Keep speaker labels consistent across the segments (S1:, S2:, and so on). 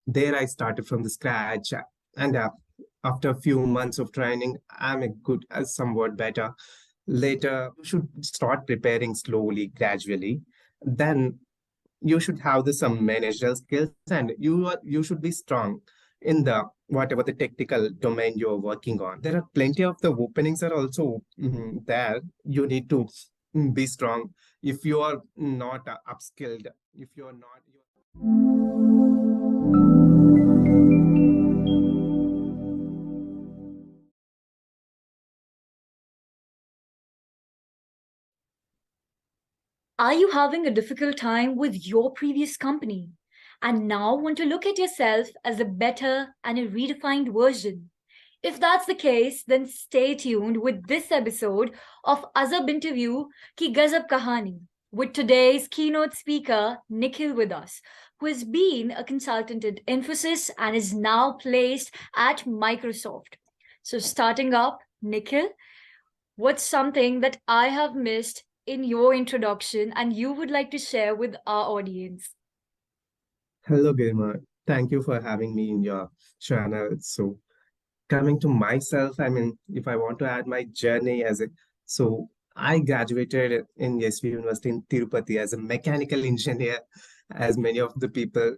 S1: there I started from the scratch, and after a few months of training, I'm a good, somewhat better. Later, you should start preparing slowly, gradually. Then you should have some managerial skills, and you should be strong in the whatever the technical domain you're working on. There are plenty of the openings are also there. You need to be strong. If you are not upskilled, if you're not
S2: Are you having a difficult time with your previous company and now want to look at yourself as a better and a redefined version? If that's the case, then stay tuned with this episode of Ajab interview Ki Gazab Kahani with today's keynote speaker Nikhil with us, who has been a consultant at Infosys and is now placed at Microsoft. So starting up, Nikhil, what's something that I have missed in your introduction and you would like to share with our audience?
S1: Hello, Gamer. Thank you for having me in your channel. So, coming to myself, I mean, if I want to add my journey as a so I graduated in SV University in Tirupati as a mechanical engineer, as many of the people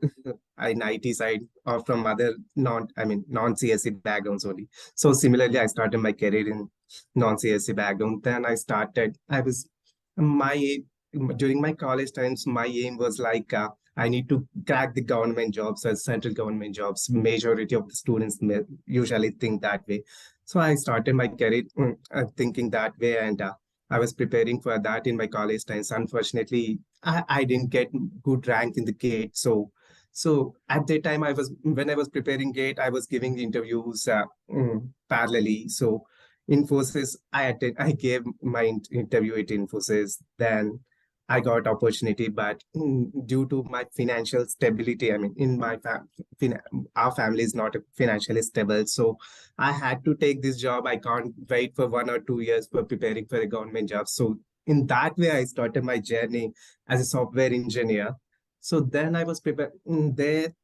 S1: in IT side are from other non-CSE backgrounds only. So similarly, I started my career in non-CSE background. Then I was my during my college times, my aim was like I need to crack the government jobs as central government jobs. Majority of the students usually think that way. So I started my career thinking that way, and I was preparing for that in my college times. Unfortunately, I didn't get good rank in the gate. So at that time, when I was preparing gate, I was giving interviews parallelly. So Infosys, I gave my interview at Infosys. Then I got opportunity, but due to my financial stability, I mean, in my our family is not financially stable, so I had to take this job. I can't wait for 1 or 2 years for preparing for a government job. So in that way, I started my journey as a software engineer. So then I was prepared there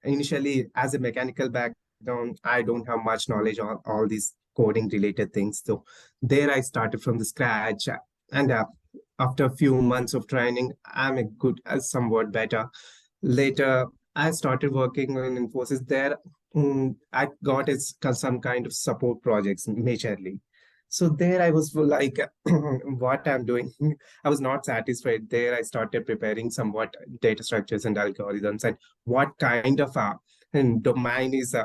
S1: initially as a mechanical background. I don't have much knowledge on all these coding related things. So there I started from the scratch, and after a few months of training, I'm a good, somewhat better. Later, I started working in Infosys. There, I got some kind of support projects majorly. So there I was like, what I'm doing. I was not satisfied. There I started preparing somewhat data structures and algorithms, and what kind of domain is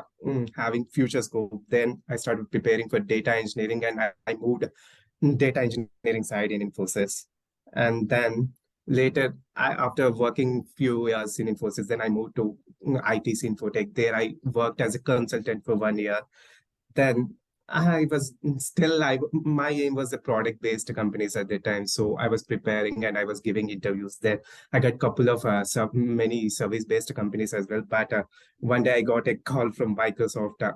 S1: having future scope. Then I started preparing for data engineering, and I moved data engineering side in Infosys. And then later, after working few years in Infosys, then I moved to IT Infotech. There I worked as a consultant for 1 year. Then I was still, my aim was the product-based companies at the time. So I was preparing and I was giving interviews there. I got a couple of many service-based companies as well. But one day I got a call from Microsoft.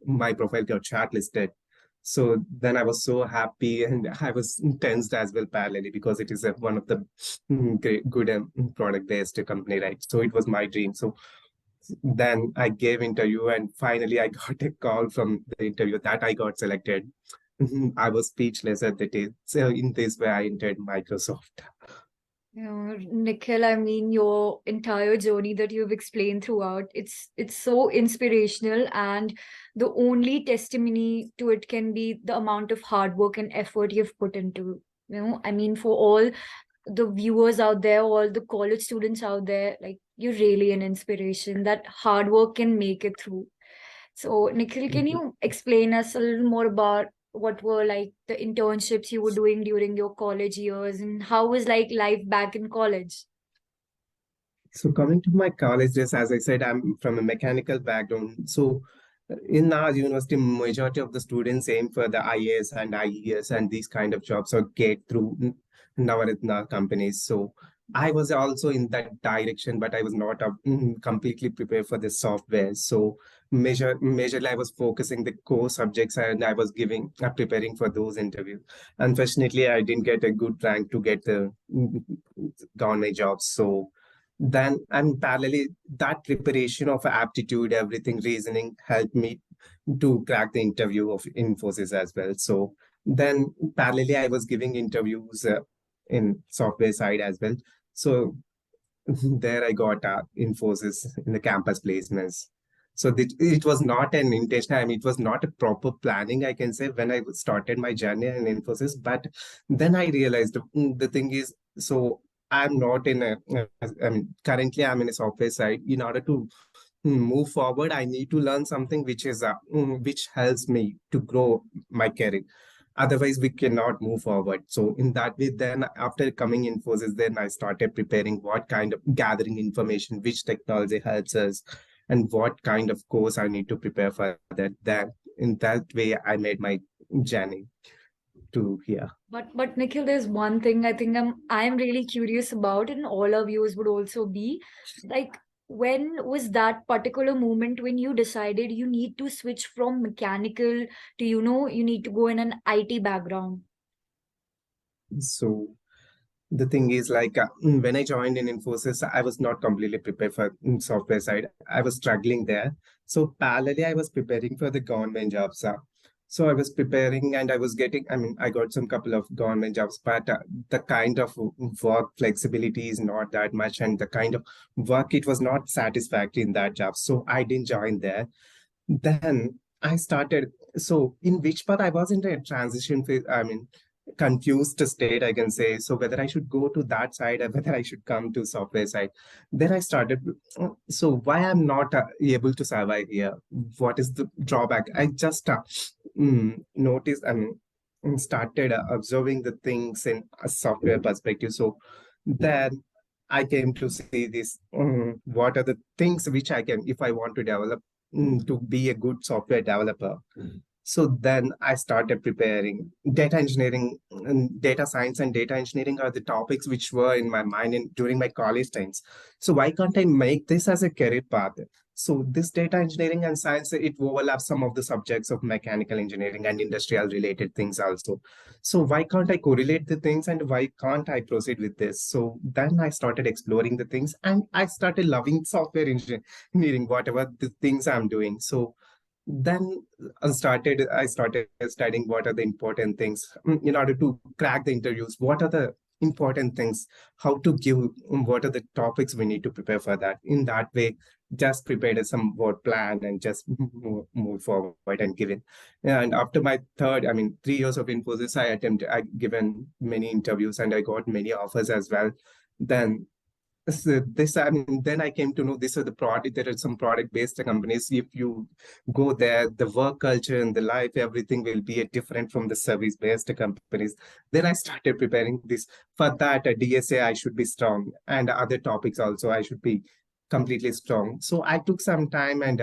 S1: My profile got shortlisted. So then I was so happy, and I was tensed as well parallelly, because it is one of the great, good product-based company, right? So it was my dream. So then I gave interview, and finally I got a call from the interview that I got selected. I was speechless at the day. So in this way, I entered Microsoft.
S2: Nikhil, I mean, your entire journey that you've explained throughout, it's so inspirational, and the only testimony to it can be the amount of hard work and effort you've put into. I mean, for all the viewers out there, all the college students out there, like you're really an inspiration. That hard work can make it through. So, Nikhil, can you explain us a little more about what were like the internships you were doing during your college years and how was like life back in college?
S1: So coming to my college days, as I said, I'm from a mechanical background. So in our university, majority of the students aim for the IAS and IES and these kind of jobs, or get through Navaratna companies. So I was also in that direction, but I was not completely prepared for the software. So majorly I was focusing the core subjects, and I was preparing for those interviews. Unfortunately, I didn't get a good rank to get the government jobs. So Then and parallelly that preparation of aptitude, everything, reasoning helped me to crack the interview of Infosys as well. So then parallelly I was giving interviews in software side as well. So there I got Infosys in the campus placements. So it was not an intentional, I mean, it was not a proper planning, I can say, when I started my journey in Infosys. But then I realized the thing is, so I'm not in a, I mean, currently I'm in a software side. In order to move forward, I need to learn something which is which helps me to grow my career. Otherwise we cannot move forward. So in that way, then after coming Infosys, then I started preparing what kind of gathering information, which technology helps us, and what kind of course I need to prepare for that in that way I made my journey to here.
S2: But Nikhil, there's one thing I think I'm really curious about, and all our viewers would also be like, when was that particular moment when you decided you need to switch from mechanical to, you need to go in an IT background?
S1: So the thing is, like, when I joined in Infosys, I was not completely prepared for software side. I was struggling there. So parallelly, I was preparing for the government jobs. So I was preparing and I was getting, I mean, I got some couple of government jobs, but the kind of work flexibility is not that much. And the kind of work, it was not satisfactory in that job. So I didn't join there. Then I started. So in which part I was in a transition phase, I mean, confused state, I can say. So whether I should go to that side or whether I should come to software side. Then I started. So why I'm not able to survive here? What is the drawback? I just noticed. I mean, started observing the things in a software perspective. So then I came to see this. What are the things which I can, if I want to develop to be a good software developer. So then I started preparing data engineering, and data science and data engineering are the topics which were in my mind during my college times. So why can't I make this as a career path? So this data engineering and science, it overlaps some of the subjects of mechanical engineering and industrial related things also. So why can't I correlate the things and why can't I proceed with this? So then I started exploring the things and I started loving software engineering, whatever the things I'm doing. So then I started studying what are the important things in order to crack the interviews. What are the important things? How to give? What are the topics we need to prepare for that? In that way, just prepared a somewhat plan and just move forward and given. And after my third, I mean, 3 years of Infosys, I given many interviews and I got many offers as well. Then so this, I mean, then I came to know this is the product. There are some product-based companies. If you go there, the work culture and the life, everything will be different from the service-based companies. Then I started preparing this for that. At DSA, I should be strong, and other topics also, I should be completely strong. So I took some time and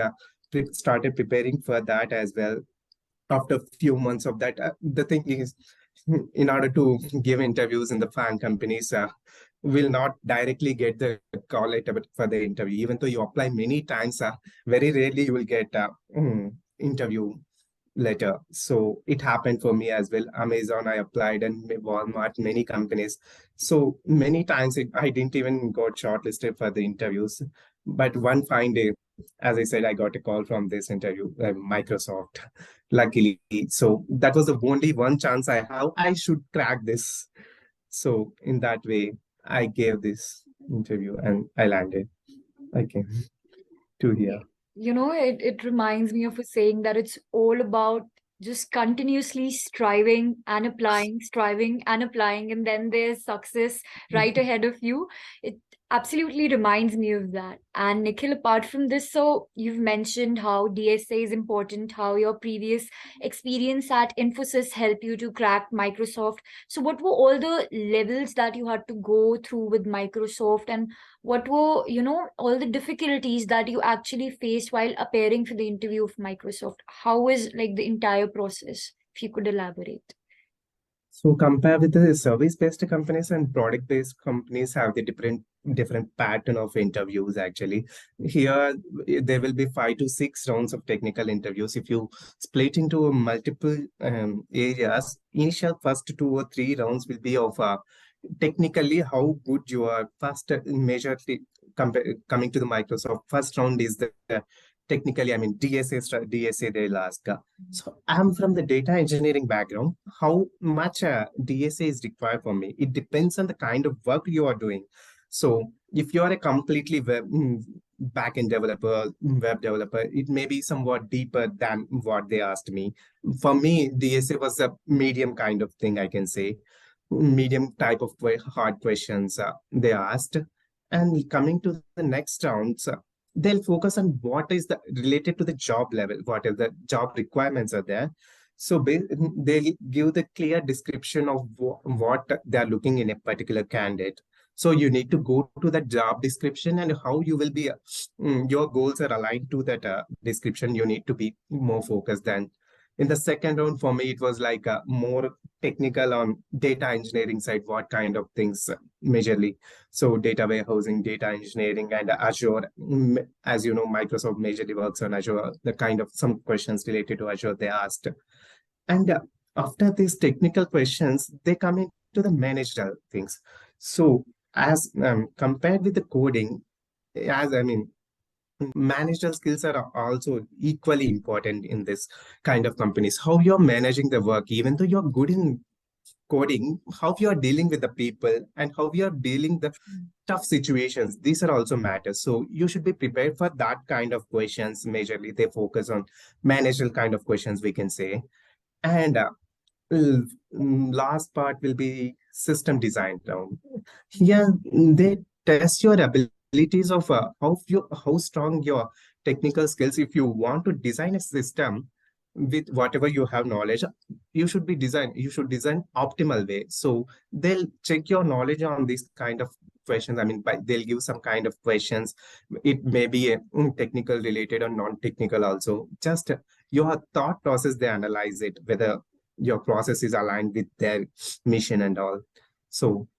S1: started preparing for that as well. After a few months of that, the thing is, in order to give interviews in the fan companies, will not directly get the call letter for the interview. Even though you apply many times, very rarely you will get a interview letter. So it happened for me as well. Amazon, I applied, and Walmart, many companies. So many times I didn't even got shortlisted for the interviews. But one fine day, as I said, I got a call from this interview, Microsoft, luckily. So that was the only one chance I have. I should crack this. So in that way, I gave this interview and I landed. I came to here.
S2: It reminds me of a saying that it's all about just continuously striving and applying, and then there's success right ahead of you. It absolutely reminds me of that. And Nikhil, apart from this, so you've mentioned how DSA is important, how your previous experience at Infosys helped you to crack Microsoft. So what were all the levels that you had to go through with Microsoft, and what were, all the difficulties that you actually faced while appearing for the interview of Microsoft? How was like the entire process? If you could elaborate.
S1: So compare with the service-based companies and product-based companies have the different pattern of interviews actually. Here there will be 5 to 6 rounds of technical interviews. If you split into multiple areas, initial first 2 or 3 rounds will be of technically how good you are. First, majorly coming to the Microsoft, first round is the technically, I mean, DSA they'll ask. So I'm from the data engineering background. How much DSA is required for me? It depends on the kind of work you are doing. So if you are a completely backend developer, web developer, it may be somewhat deeper than what they asked me. For me, DSA was a medium kind of thing, I can say. Medium type of hard questions they asked. And coming to the next rounds, they'll focus on what is the related to the job level, what are the job requirements are there. So they'll give the clear description of what they're looking in a particular candidate. So you need to go to the job description and how you will be, your goals are aligned to that description. You need to be more focused than in the second round. For me, it was like a more technical on data engineering side, what kind of things majorly. So data warehousing, data engineering, and Azure. As you know, Microsoft majorly works on Azure. The kind of some questions related to Azure they asked. And after these technical questions, they come into the managerial things. So as compared with the coding, as I mean, managerial skills are also equally important in this kind of companies. How you're managing the work, even though you're good in coding, how you're dealing with the people and how you're dealing the tough situations, these are also matters. So you should be prepared for that kind of questions. Majorly they focus on managerial kind of questions, we can say. And last part will be system design down. Here they test your abilities of how strong your technical skills. If you want to design a system with whatever you have knowledge, you should design optimal way. So they'll check your knowledge on this kind of questions. I mean, they'll give some kind of questions. It may be a technical related or non-technical also. Just your thought process, they analyze it, whether your process is aligned with their mission and all. So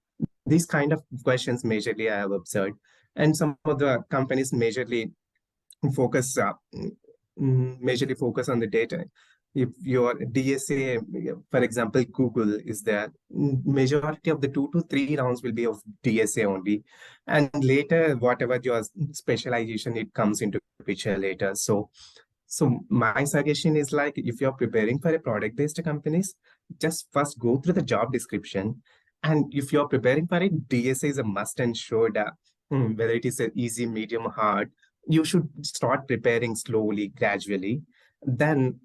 S1: these kind of questions majorly I have observed. And some of the companies focus uh, majorly focus on the data. If your DSA, for example, Google is there, majority of the 2 to 3 rounds will be of DSA only. And later, whatever your specialization, it comes into picture later. So my suggestion is like if you're preparing for a product-based companies, just first go through the job description. And if you're preparing for it, DSA is a must and should, whether it is a easy, medium, hard, you should start preparing slowly, gradually. Then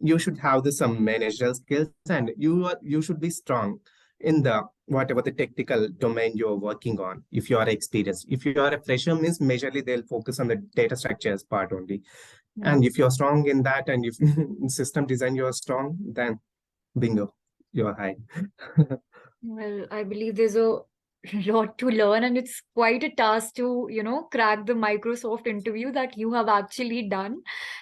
S1: you should have some managerial skills, and you should be strong in the whatever the technical domain you're working on. If you are experienced, if you are a fresher, means majorly they'll focus on the data structures part only. And if you're strong in that, and if system design you're strong, then bingo, you're high.
S2: Well, I believe there's a lot to learn, and it's quite a task to, crack the Microsoft interview that you have actually done.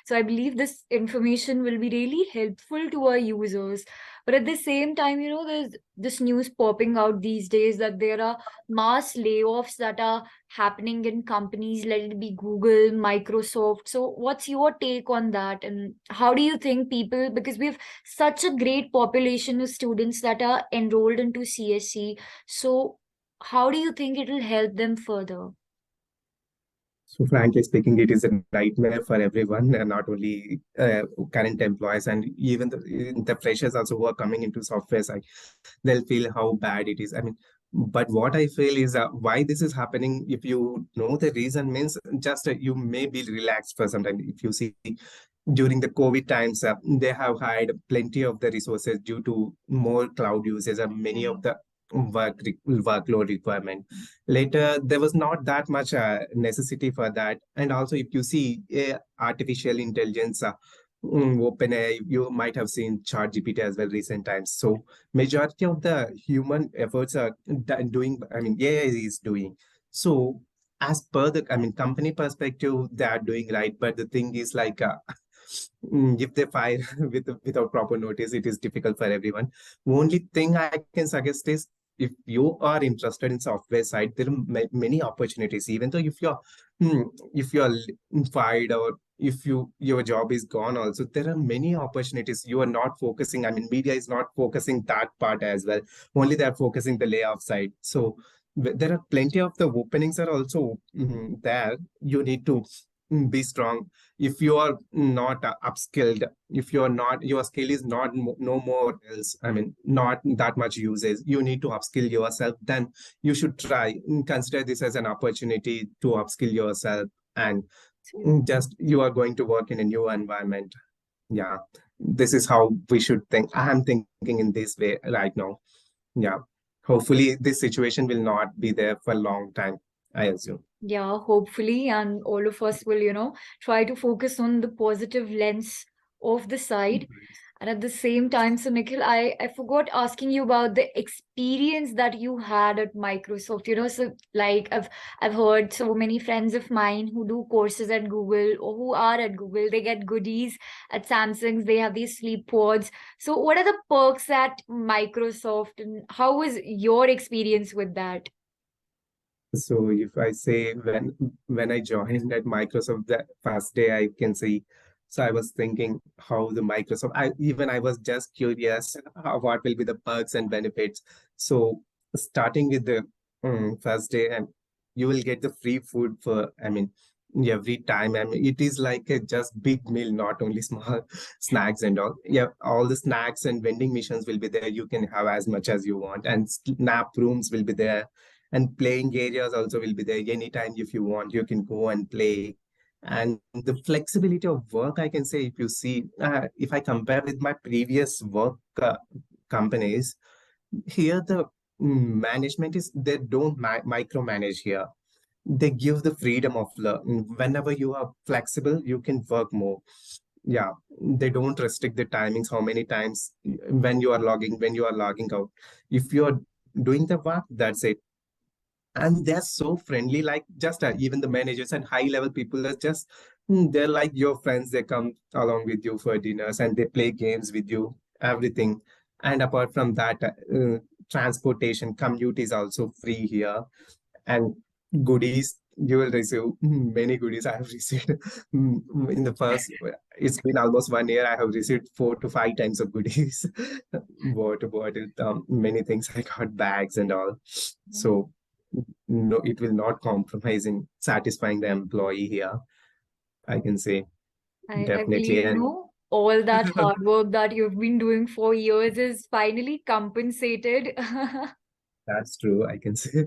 S2: So I believe this information will be really helpful to our users. But at the same time, there's this news popping out these days that there are mass layoffs that are happening in companies, let it be Google, Microsoft. So what's your take on that? And how do you think people, because we have such a great population of students that are enrolled into CSC, so how do you think it will help them further?
S1: So frankly speaking, it is a nightmare for everyone, and not only current employees, and even the freshers also who are coming into software side, they'll feel how bad it is. I mean, but what I feel is why this is happening. If you know the reason, means just you may be relaxed for some time. If you see during the COVID times, they have had plenty of the resources due to more cloud usage and many of the workload requirement. Later, there was not that much necessity for that. And also, if you see artificial intelligence, OpenAI, you might have seen ChatGPT as well recent times. So majority of the human efforts are doing, I mean, AI is doing. So as per the, I mean, company perspective, they are doing right. But the thing is like, if they fire without proper notice, it is difficult for everyone. Only thing I can suggest is if you are interested in software side, there are many opportunities. Even though if you're fired, or if your job is gone, also there are many opportunities. You are not focusing. I mean, media is not focusing that part as well. Only they are focusing the layoff side. So there are plenty of the openings are also there. You need to be strong. If you are not upskilled, if you are not, your skill is not no more else, I mean, not that much uses, you need to upskill yourself, then you should try, consider this as an opportunity to upskill yourself, and just you are going to work in a new environment. Yeah, this is how we should think. I'm thinking in this way right now. Yeah, hopefully this situation will not be there for a long time, I assume.
S2: Yeah, hopefully, and all of us will, try to focus on the positive lens of the side. And at the same time, so Nikhil, I forgot asking you about the experience that you had at Microsoft. So like I've heard so many friends of mine who do courses at Google or who are at Google, they get goodies at Samsung's, they have these sleep pods. So what are the perks at Microsoft and how was your experience with that?
S1: So if I say when I joined at Microsoft that first day, I can see. So I was thinking how the Microsoft. I was just curious what will be the perks and benefits. So starting with the first day, and you will get the free food for, I mean, every time. I mean, it is like a just big meal, not only small snacks and all. Yeah, all the snacks and vending machines will be there. You can have as much as you want, and nap rooms will be there, and playing areas also will be there. Anytime if you want, you can go and play. And the flexibility of work, I can say, if you see, if I compare with my previous work companies, here the management is, they don't micromanage here. They give the freedom of learn. Whenever you are flexible, you can work more. Yeah, they don't restrict the timings, how many times when you are logging, when you are logging out. If you are doing the work, that's it. And they're so friendly, like just even the managers and high level people are just they're like your friends. They come along with you for dinners and they play games with you, everything. And apart from that, transportation commute is also free here. And goodies, you will receive many goodies. I have received in the first, it's been almost 1 year, I have received 4 to 5 times of goodies. Water bottle, many things. I got bags and all. So no, it will not compromise in satisfying the employee here, I can say.
S2: I
S1: Definitely.
S2: believe,
S1: And
S2: all that hard work that you've been doing for years is finally compensated.
S1: that's true, I can say.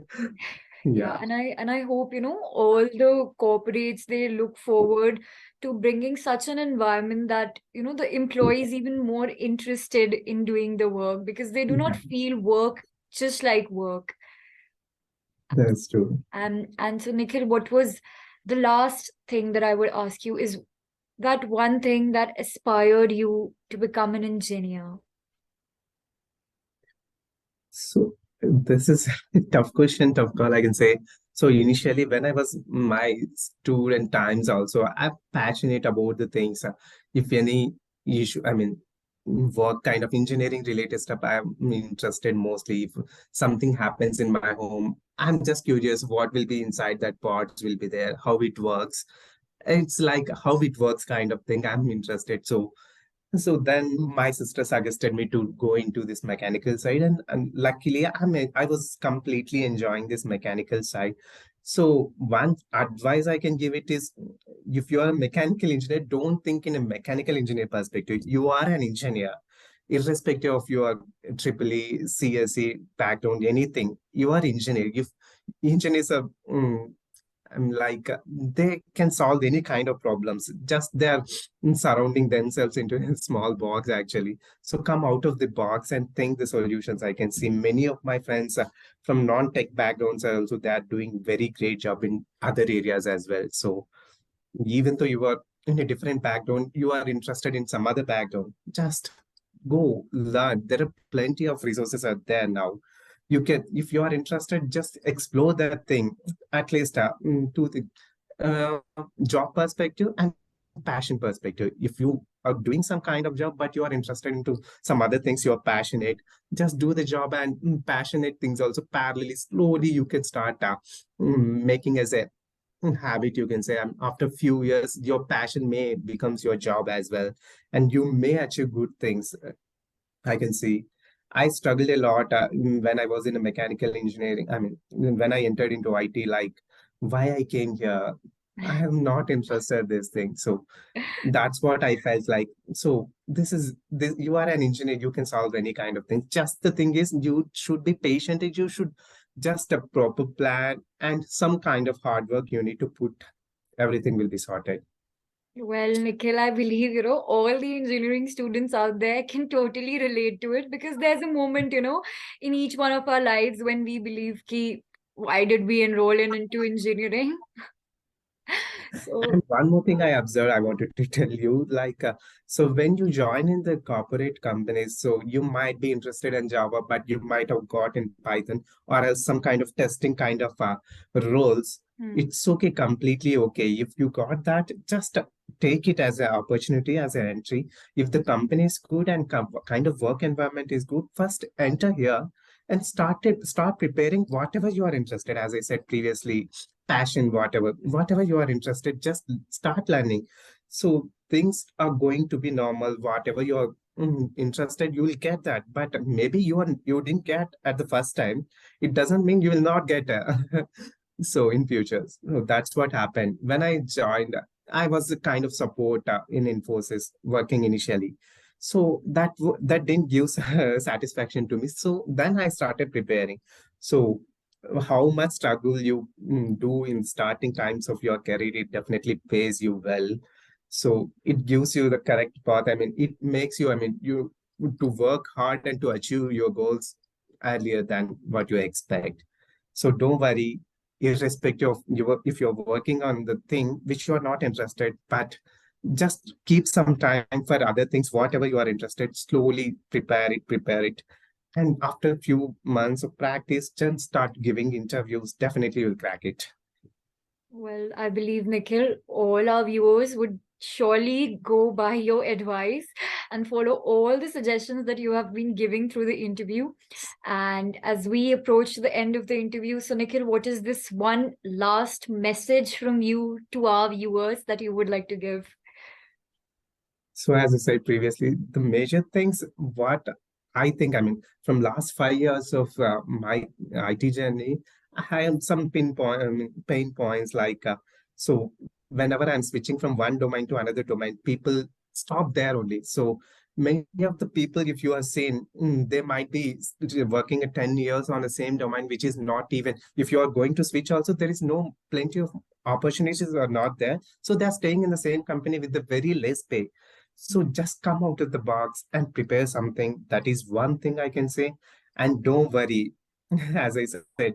S2: Yeah,
S1: Yeah,
S2: and I hope, all the corporates they look forward to bringing such an environment that, the employees even more interested in doing the work because they do not feel work just like work.
S1: that's true.
S2: And so Nikhil, what was the last thing that I would ask you is that one thing that aspired you to become an engineer?
S1: So this is a tough question, tough call, I can say. So initially, when I was my student times, also I'm passionate about the things. If any issue, I mean, work kind of engineering related stuff, I'm interested mostly. If something happens in my home, I'm just curious what will be inside that parts will be there, how it works. It's like how it works kind of thing. I'm interested. So then my sister suggested me to go into this mechanical side, and luckily I was completely enjoying this mechanical side. So one advice I can give it is, if you are a mechanical engineer, don't think in a mechanical engineer perspective. You are an engineer, irrespective of your triple E, CSE background, anything. You are engineer. If engineers are like they can solve any kind of problems, just they're surrounding themselves into a small box actually. So come out of the box and think the solutions. I can see many of my friends from non-tech backgrounds are also, they are doing very great job in other areas as well. So even though you are in a different background, you are interested in some other background, just go learn. There are plenty of resources out there now. You can, if you are interested, just explore that thing, at least to the uh, job perspective and passion perspective. If you are doing some kind of job but you are interested into some other things, you're passionate, just do the job, and passionate things also parallelly, slowly you can start making as a habit, you can say. After few years, your passion may becomes your job as well, and you may achieve good things, I can see. I struggled a lot when I was in a mechanical engineering. I mean, when I entered into IT, like why I came here, I am not interested in this thing. So that's what I felt like. So this is this, you are an engineer, you can solve any kind of thing. Just the thing is, you should be patient. And you should just a proper plan and some kind of hard work you need to put. Everything will be sorted.
S2: Well, Nikhil, I believe, all the engineering students out there can totally relate to it because there's a moment, in each one of our lives when we believe ki, why did we enroll into engineering? So,
S1: And one more thing I observed, I wanted to tell you, like, so when you join in the corporate companies, so you might be interested in Java, but you might have got in Python or else some kind of testing kind of roles.
S2: hmm.
S1: It's okay, completely okay. If you got that, just take it as an opportunity, as an entry. If the company is good and kind of work environment is good, first enter here and start preparing whatever you are interested. As I said previously, passion, whatever you are interested, just start learning. So things are going to be normal. Whatever you are interested, you will get that. But maybe you didn't get at the first time, it doesn't mean you will not get so in future. So that's what happened when I joined. I was a kind of support in Infosys working initially. So that didn't give satisfaction to me. So then I started preparing. So how much struggle you do in starting times of your career, it definitely pays you well. So it gives you the correct path. I mean, it makes you, I mean, you to work hard and to achieve your goals earlier than what you expect. So don't worry, irrespective of you, if you're working on the thing which you are not interested, but just keep some time for other things, whatever you are interested, slowly prepare it, and after a few months of practice, just start giving interviews. Definitely you'll crack it.
S2: Well, I believe, Nikhil, all our viewers would surely go by your advice and follow all the suggestions that you have been giving through the interview. And as we approach the end of the interview, so Nikhil, what is this one last message from you to our viewers that you would like to give?
S1: So as I said previously, the major things, what I think, I mean, from last 5 years of my IT journey, I have some pinpoint, I mean, pain points like, so whenever I'm switching from one domain to another domain, people stop there only. So many of the people, if you are seeing, they might be working at 10 years on the same domain, which is not even, if you are going to switch also, there is no plenty of opportunities are not there. So they're staying in the same company with the very less pay. So just come out of the box and prepare something. That is one thing I can say. And don't worry, as I said,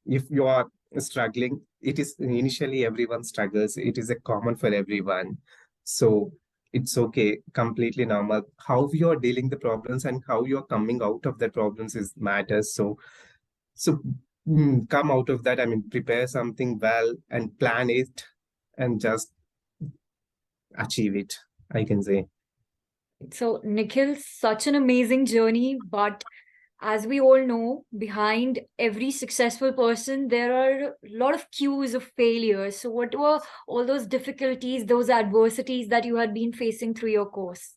S1: if you are struggling, it is initially everyone struggles. It is a common for everyone. So it's okay, completely normal. How you are dealing the problems and how you are coming out of the problems is matters. So come out of that. I mean, prepare something well and plan it and just achieve it, I can say.
S2: So, Nikhil, such an amazing journey, but as we all know, behind every successful person, there are a lot of cues of failure. So, what were all those difficulties, those adversities that you had been facing through your course?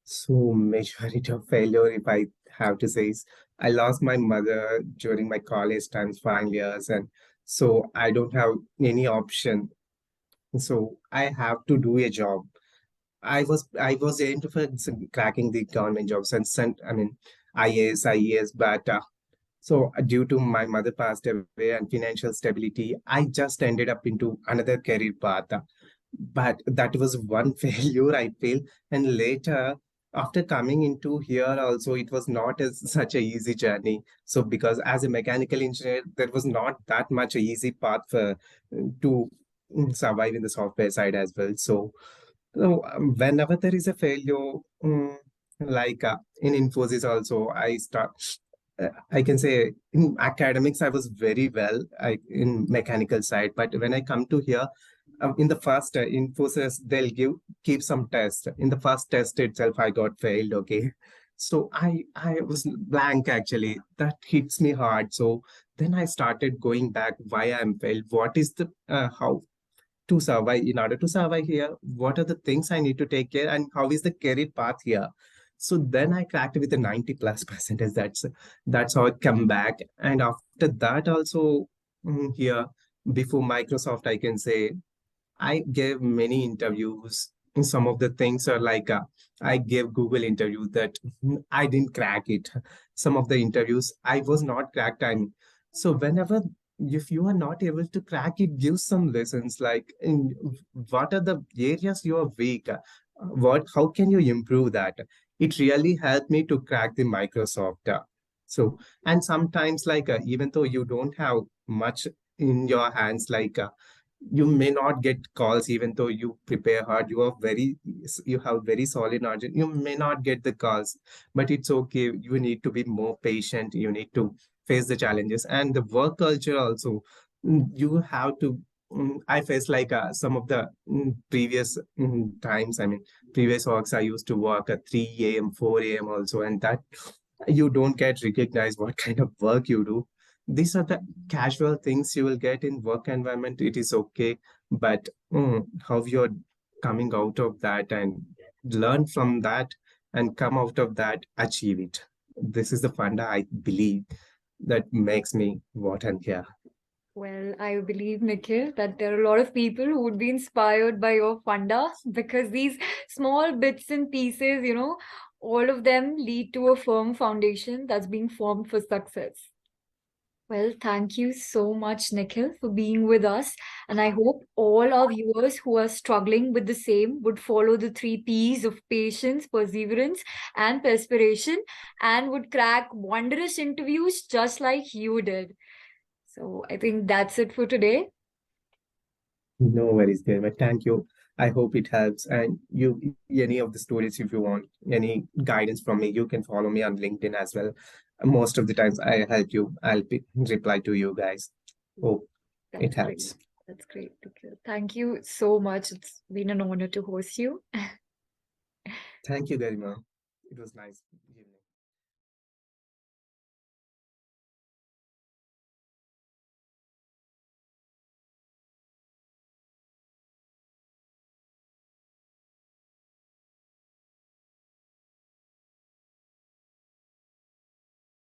S1: So majority of failure, if I have to say, is I lost my mother during my college times, 5 years, and so I don't have any option. So I have to do a job. I was aimed for cracking the government jobs and sent, I mean, IAS, IES, but so due to my mother passed away and financial stability, I just ended up into another career path. But that was one failure I feel. And later, after coming into here also, it was not as such a easy journey. So because as a mechanical engineer, there was not that much a easy path for to survive in the software side as well. So whenever there is a failure, like in Infosys also, I can say in academics, I was very well in mechanical side. But when I come to here, in the first Infosys, they'll keep some tests. In the first test itself, I got failed. Okay, so I was blank actually. That hits me hard. So then I started going back. Why I'm failed? What is the how to survive? In order to survive here, what are the things I need to take care, and how is the career path here? So then I cracked with a 90 plus percentage. That's how I come back. And after that also, here before Microsoft, I can say I gave many interviews. Some of the things are like I gave Google interview that I didn't crack it. Some of the interviews I was not cracked. And so whenever if you are not able to crack it, give some lessons like in what are the areas you are weak. What how can you improve that? It really helped me to crack the Microsoft. So and sometimes like even though you don't have much in your hands, like you may not get calls even though you prepare hard, you have very solid knowledge, you may not get the calls, but it's okay. You need to be more patient, you need to face the challenges and the work culture also. You have to I faced like some of the previous times, I mean previous works, I used to work at 3 a.m 4 a.m also, and that you don't get recognized what kind of work you do. These are the casual things you will get in work environment. It is okay, but how you're coming out of that and learn from that and come out of that, achieve it. This is the funda I believe that makes me what and here.
S2: Well, I believe, Nikhil, that there are a lot of people who would be inspired by your funda because these small bits and pieces, all of them lead to a firm foundation that's being formed for success. Well, thank you so much, Nikhil, for being with us. And I hope all our viewers who are struggling with the same would follow the three P's of patience, perseverance, and perspiration and would crack wondrous interviews just like you did. So I think that's it for today.
S1: No worries, Garima. Thank you. I hope it helps. And you, any of the stories, if you want any guidance from me, you can follow me on LinkedIn as well. Most of the times I help you. Reply to you guys. Hope it
S2: That's great.
S1: helps.
S2: That's great, Nikhil. Thank you so much. It's been an honor to host you.
S1: Thank you, Garima. It was nice evening.